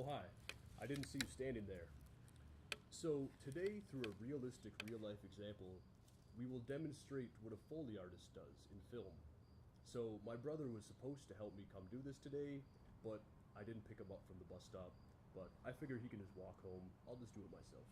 Oh, hi. I didn't see you standing there. So, today, through a realistic real-life example, we will demonstrate what a Foley artist does in film. So, my brother was supposed to help me come do this today, but I didn't pick him up from the bus stop. But I figure he can just walk home. I'll just do it myself.